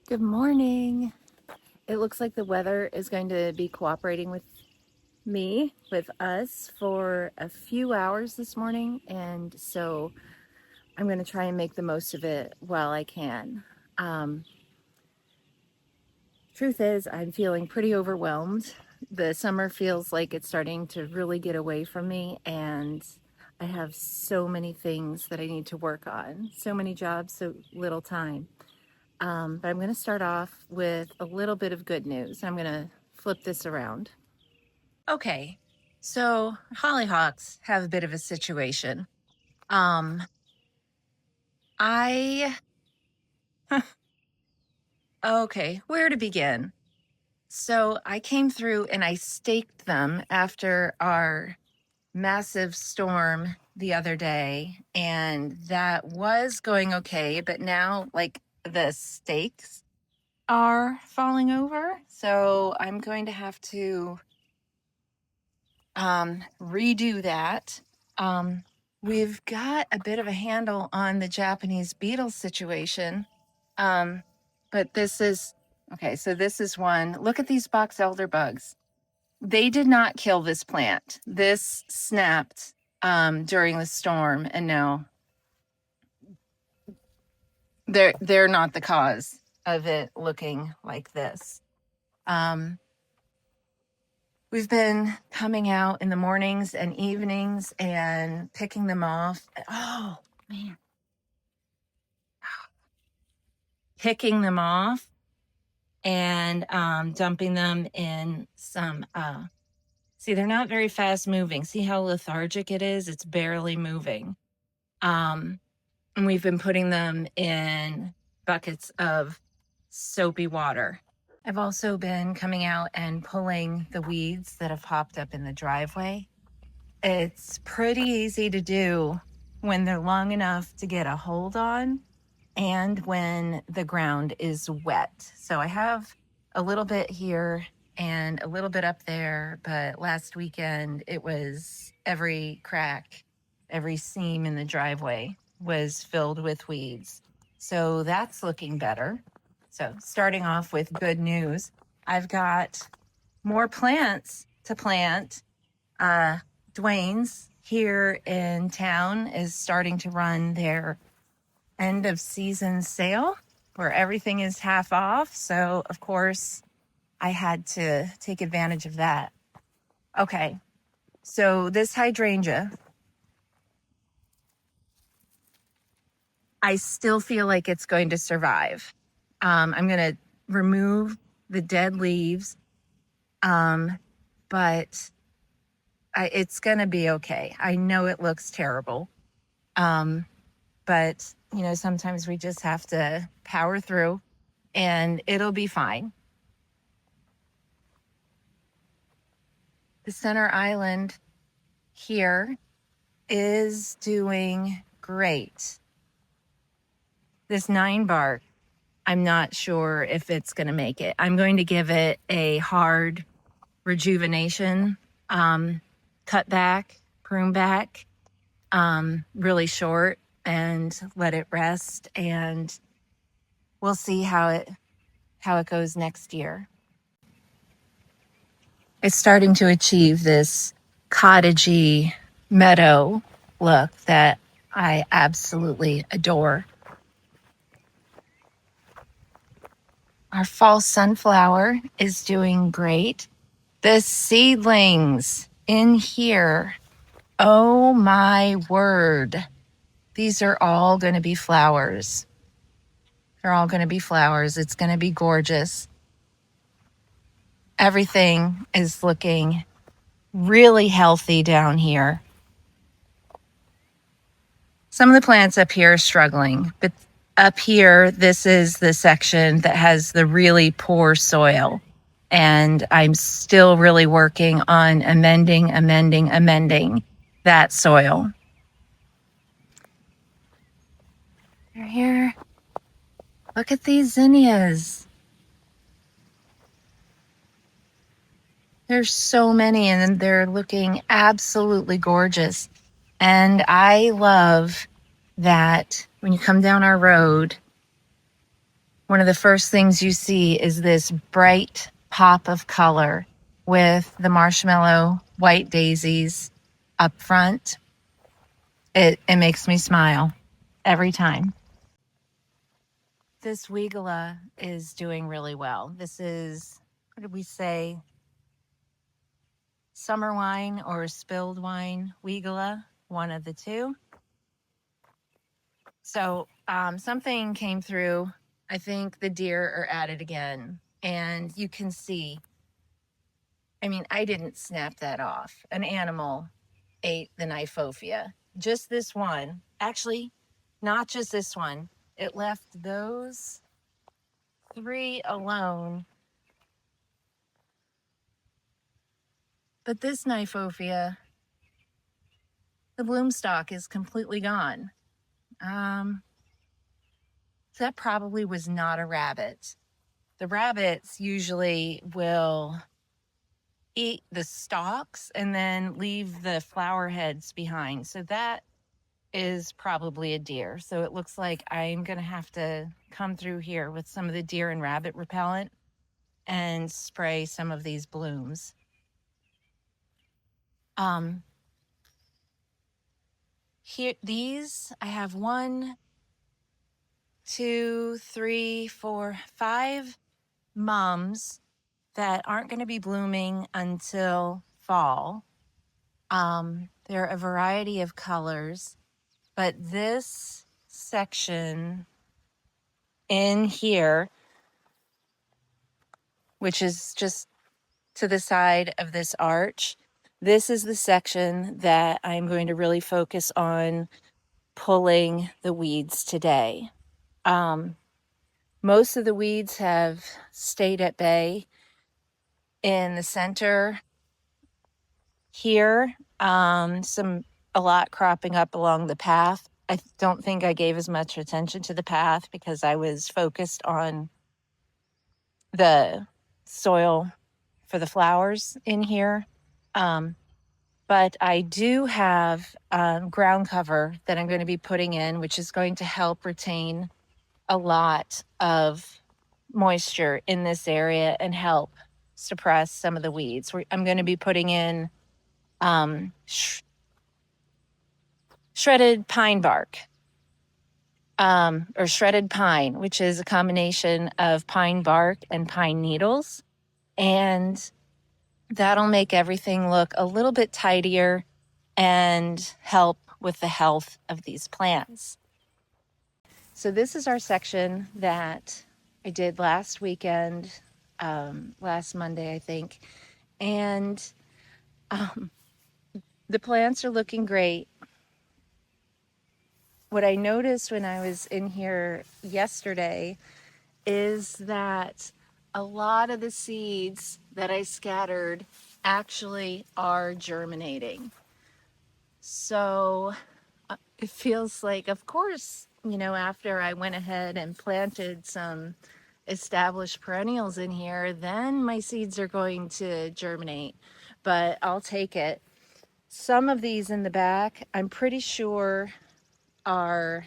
Good morning. It looks like the weather is going to be cooperating with us for a few hours this morning. And so I'm going to try and make the most of it while I can. Um, Truth is, I'm feeling pretty overwhelmed. The summer feels like it's starting to really get away from me. And I have so many things that I need to work on, so many jobs, so little time. But I'm going to start off with a little bit of good news. I'm going to flip this around. Okay, so hollyhocks have a bit of a situation. Um, I, okay, where to begin? So I came through and I staked them after our massive storm the other day, and that was going okay, but now, like, the stakes are falling over. So I'm going to have to redo that. We've got a bit of a handle on the Japanese beetle situation. But this is okay. So this is one. Look at these box elder bugs. They did not kill this plant. This snapped during the storm, and now they're not the cause of it looking like this. We've been coming out in the mornings and evenings and picking them off. Oh, man. Picking them off and dumping them in some, see, they're not very fast moving. See how lethargic it is? It's barely moving. And we've been putting them in buckets of soapy water. I've also been coming out and pulling the weeds that have popped up in the driveway. It's pretty easy to do when they're long enough to get a hold on and when the ground is wet. So I have a little bit here and a little bit up there, but last weekend it was every crack, every seam in the driveway was filled with weeds. So that's looking better. So starting off with good news, I've got more plants to plant. Dwayne's here in town is starting to run their end of season sale where everything is half off. So, of course, I had to take advantage of that. Okay, so this hydrangea, I still feel like it's going to survive. I'm going to remove the dead leaves, but it's going to be okay. I know it looks terrible. But, sometimes we just have to power through and it'll be fine. The center island here is doing great. This 9-bark, I'm not sure if it's going to make it. I'm going to give it a hard rejuvenation, cut back, prune back, really short, and let it rest, and we'll see how it goes next year. It's starting to achieve this cottagey meadow look that I absolutely adore. Our fall sunflower is doing great. The seedlings in here, oh my word. These are all going to be flowers. They're all going to be flowers. It's going to be gorgeous. Everything is looking really healthy down here. Some of the plants up here are struggling, but up here, this is the section that has the really poor soil. And I'm still really working on amending that soil. They're here. Look at these zinnias. There's so many, and they're looking absolutely gorgeous. And I love that when you come down our road, one of the first things you see is this bright pop of color with the marshmallow white daisies up front. It makes me smile every time. This Weigela is doing really well. This is, what did we say? Summer wine or spilled wine Weigela, one of the two. So something came through. I think the deer are at it again. And you can see, I mean, I didn't snap that off. An animal ate the Kniphofia. Just this one. Actually, not just this one. It left those 3 alone. But this Kniphofia, the bloom stalk is completely gone. That probably was not a rabbit. The rabbits usually will eat the stalks and then leave the flower heads behind. So that is probably a deer. So it looks like I'm going to have to come through here with some of the deer and rabbit repellent and spray some of these blooms. Here, these, I have 1, 2, 3, 4, 5 mums that aren't going to be blooming until fall. They're a variety of colors, but this section in here, which is just to the side of this arch, this is the section that I'm going to really focus on pulling the weeds today. Most of the weeds have stayed at bay. In the center here, a lot cropping up along the path. I don't think I gave as much attention to the path because I was focused on the soil for the flowers in here. But I do have ground cover that I'm going to be putting in, which is going to help retain a lot of moisture in this area and help suppress some of the weeds. I'm going to be putting in shredded pine bark, or shredded pine, which is a combination of pine bark and pine needles. And that'll make everything look a little bit tidier and help with the health of these plants. So this is our section that I did last weekend, last Monday, I think. And the plants are looking great. What I noticed when I was in here yesterday is that a lot of the seeds that I scattered actually are germinating. So it feels like, of course, you know, after I went ahead and planted some established perennials in here, then my seeds are going to germinate, but I'll take it. Some of these in the back, I'm pretty sure are,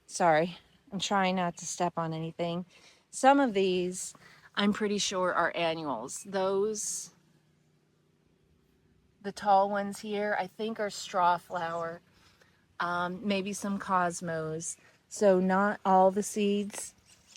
sorry, I'm trying not to step on anything. Some of these, I'm pretty sure are annuals. Those, the tall ones here, I think are straw flower, maybe some cosmos. So not all the seeds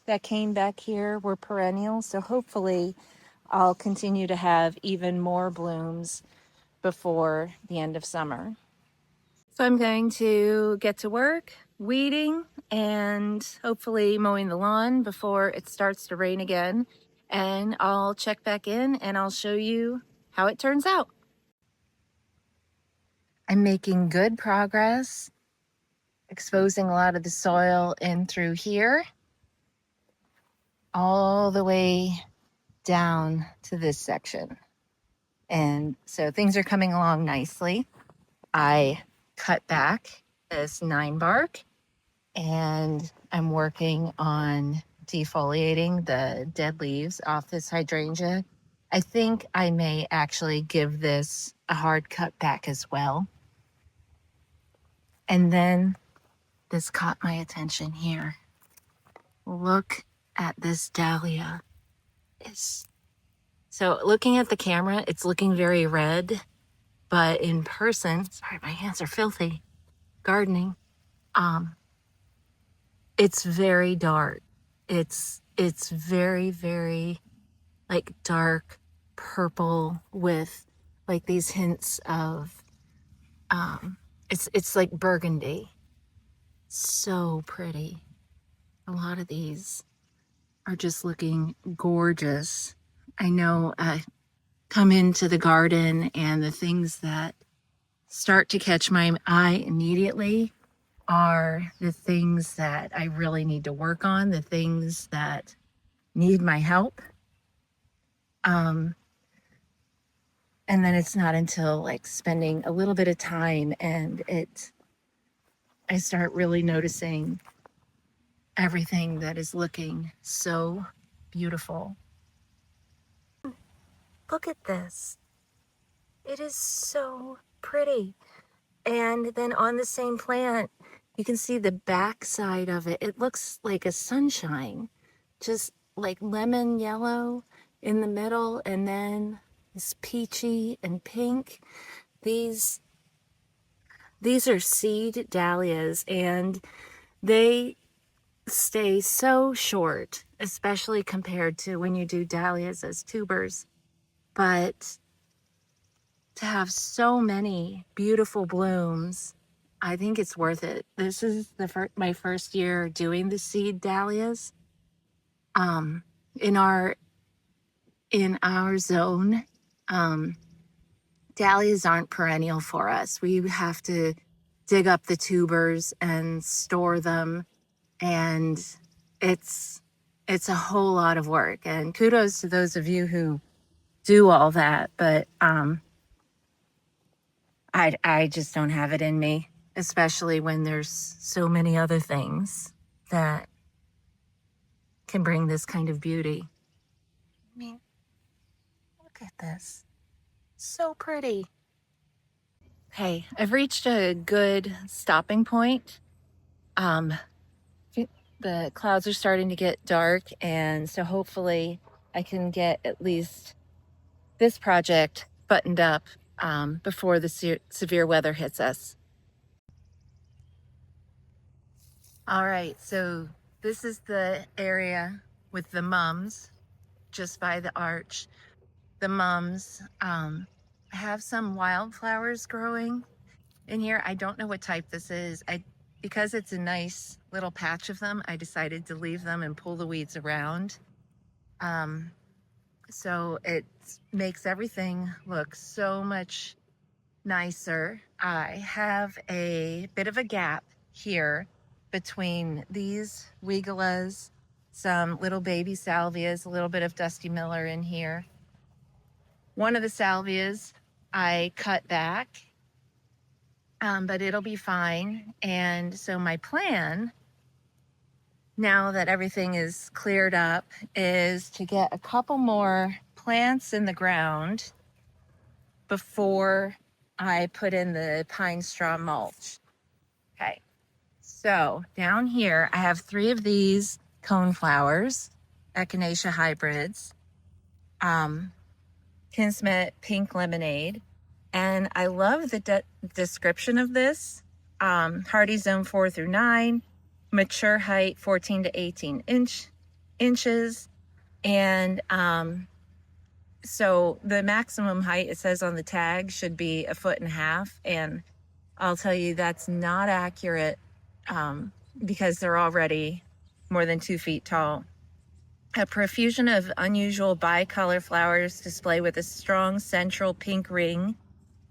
that came back here were perennials. So hopefully I'll continue to have even more blooms before the end of summer. So I'm going to get to work weeding and hopefully mowing the lawn before it starts to rain again. And I'll check back in and I'll show you how it turns out. I'm making good progress, exposing a lot of the soil in through here, all the way down to this section. And so things are coming along nicely. I cut back this 9 bark and I'm working on defoliating the dead leaves off this hydrangea. I think I may actually give this a hard cut back as well. And then this caught my attention here. Look at this dahlia. So looking at the camera, it's looking very red, but in person, sorry, my hands are filthy, gardening, it's very dark. It's very, very like dark purple with like these hints of, it's like burgundy. So pretty. A lot of these are just looking gorgeous. I know I come into the garden and the things that start to catch my eye immediately are the things that I really need to work on, the things that need my help. And then it's not until like spending a little bit of time and I start really noticing everything that is looking so beautiful. Look at this. It is so pretty. And then on the same plant, you can see the back side of it. It looks like a sunshine, just like lemon yellow in the middle, and then this peachy and pink. These are seed dahlias, and they stay so short, especially compared to when you do dahlias as tubers. But to have so many beautiful blooms, I think it's worth it. This is my first year doing the seed dahlias. In our zone, dahlias aren't perennial for us. We have to dig up the tubers and store them, and it's a whole lot of work. And kudos to those of you who do all that, but I just don't have it in me, especially when there's so many other things that can bring this kind of beauty. I mean, look at this. So pretty. Hey, I've reached a good stopping point. The clouds are starting to get dark, and so hopefully I can get at least this project buttoned up before the severe weather hits us. All right, so this is the area with the mums just by the arch. The mums have some wildflowers growing in here. I don't know what type this is. Because it's a nice little patch of them, I decided to leave them and pull the weeds around. So it makes everything look so much nicer. I have a bit of a gap here between these weigullas, some little baby salvias, a little bit of Dusty Miller in here. One of the salvias I cut back, but it'll be fine. And so my plan, now that everything is cleared up, is to get a couple more plants in the ground before I put in the pine straw mulch. Okay, so down here I have 3 of these coneflowers, Echinacea hybrids, Kismet pink lemonade, and I love the description of this. Hardy zone 4 through 9, mature height 14 to 18 inches, and so the maximum height, it says on the tag, should be 1.5 feet, and I'll tell you that's not accurate because they're already more than 2 feet tall. A profusion of unusual bicolor flowers display with a strong central pink ring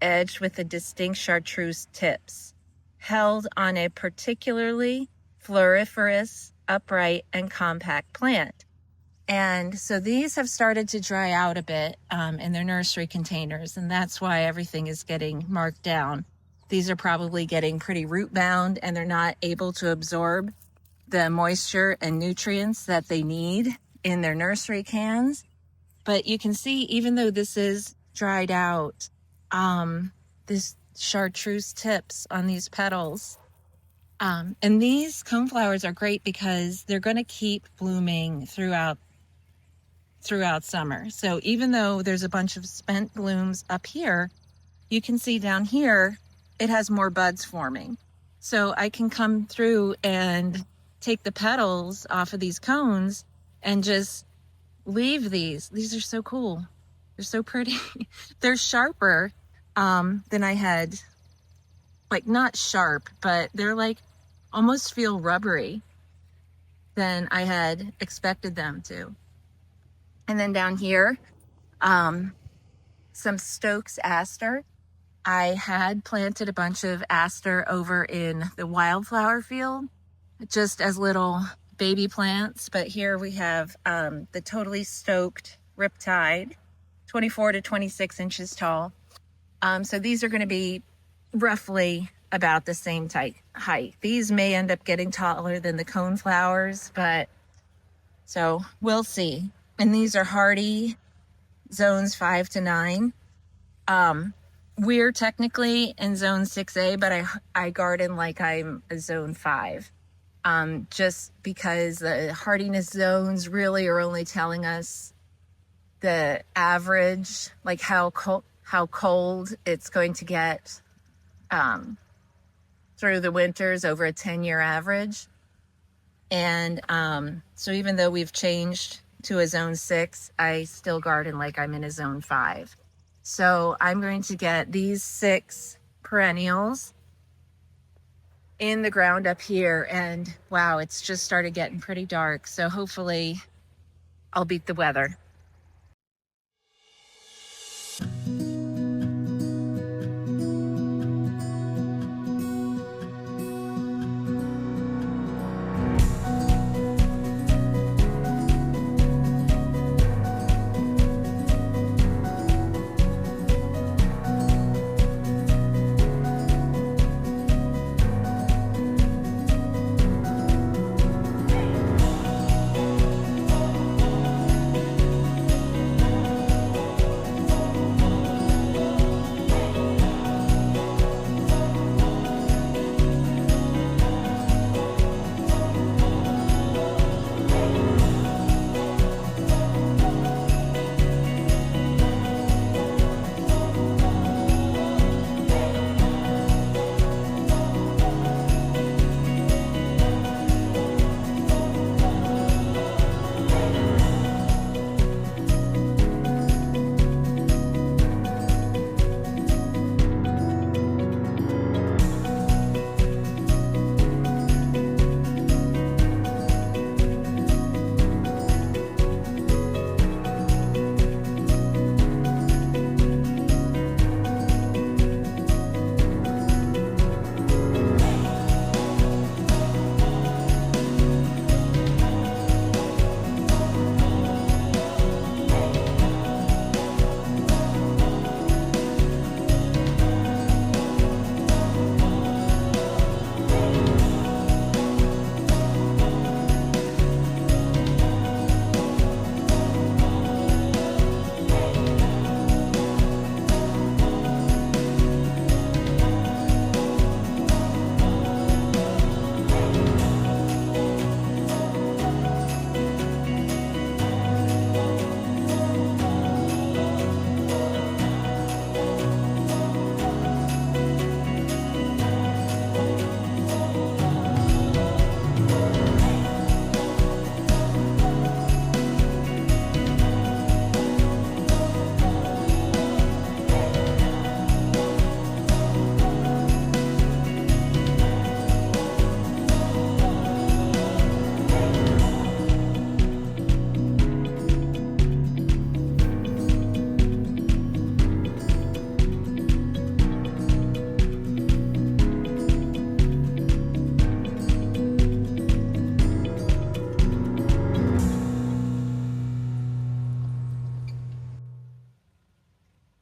edged with a distinct chartreuse tips, held on a particularly floriferous, upright, and compact plant. And so these have started to dry out a bit in their nursery containers, and that's why everything is getting marked down. These are probably getting pretty root bound, and they're not able to absorb the moisture and nutrients that they need in their nursery cans. But you can see, even though this is dried out, this chartreuse tips on these petals And these coneflowers are great because they're going to keep blooming throughout summer. So even though there's a bunch of spent blooms up here, you can see down here, it has more buds forming. So I can come through and take the petals off of these cones and just leave these. These are so cool. They're so pretty. They're sharper than I had, like not sharp, but they're like almost feel rubbery than I had expected them to. And then down here, some Stokes aster. I had planted a bunch of aster over in the wildflower field, just as little baby plants. But here we have the totally stoked Riptide, 24 to 26 inches tall. So these are going to be roughly about the same height. These may end up getting taller than the coneflowers, but so we'll see. And these are hardy zones 5 to 9. We're technically in zone 6A, but I garden like I'm a zone 5. Just because the hardiness zones really are only telling us the average, like how cold it's going to get through the winters over a 10-year average. And so even though we've changed to a zone 6, I still garden like I'm in a zone 5. So I'm going to get these 6 perennials in the ground up here, and wow, it's just started getting pretty dark. So hopefully I'll beat the weather.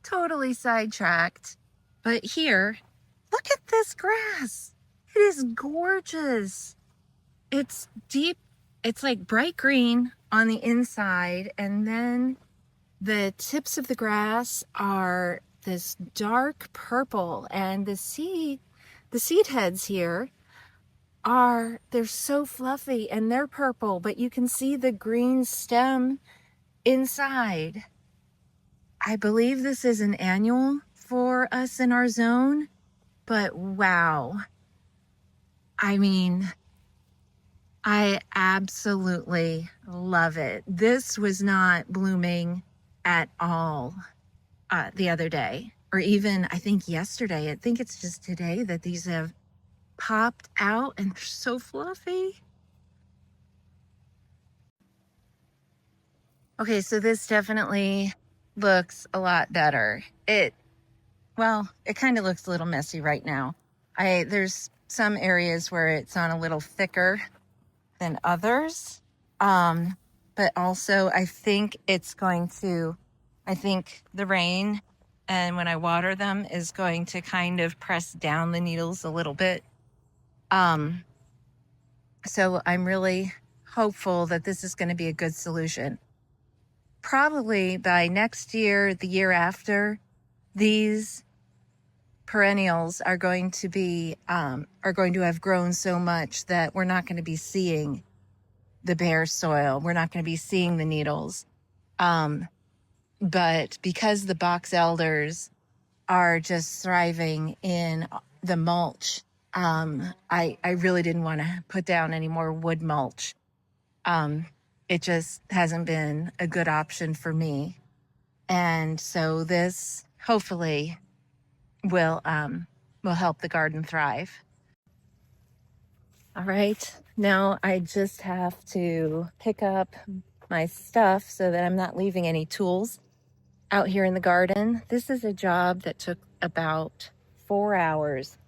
Totally sidetracked, but here, look at this grass. It is gorgeous. It's deep, it's like bright green on the inside, and then the tips of the grass are this dark purple, and the seed heads here they're so fluffy and they're purple, but you can see the green stem inside. I believe this is an annual for us in our zone, but wow. I mean, I absolutely love it. This was not blooming at all the other day, or even I think yesterday. I think it's just today that these have popped out and they're so fluffy. Okay, so this definitely looks a lot better. Well, it kind of looks a little messy right now. There's some areas where it's on a little thicker than others. But also I think I think the rain and when I water them is going to kind of press down the needles a little bit. So I'm really hopeful that this is going to be a good solution. Probably by next year, the year after, these perennials are going to have grown so much that we're not going to be seeing the bare soil. We're not going to be seeing the needles. But because the box elders are just thriving in the mulch, I really didn't want to put down any more wood mulch. It just hasn't been a good option for me. And so this hopefully will help the garden thrive. All right, now I just have to pick up my stuff so that I'm not leaving any tools out here in the garden. This is a job that took about 4 hours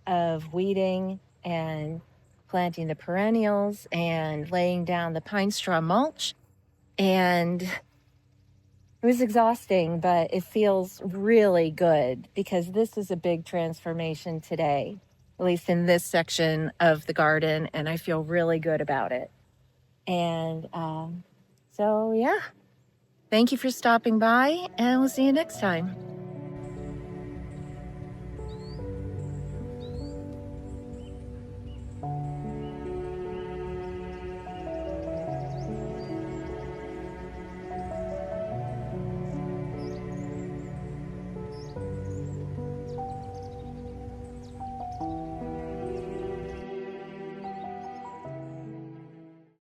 of weeding and planting the perennials and laying down the pine straw mulch. And it was exhausting, but it feels really good because this is a big transformation today, at least in this section of the garden, and I feel really good about it. And so, yeah, thank you for stopping by, and we'll see you next time.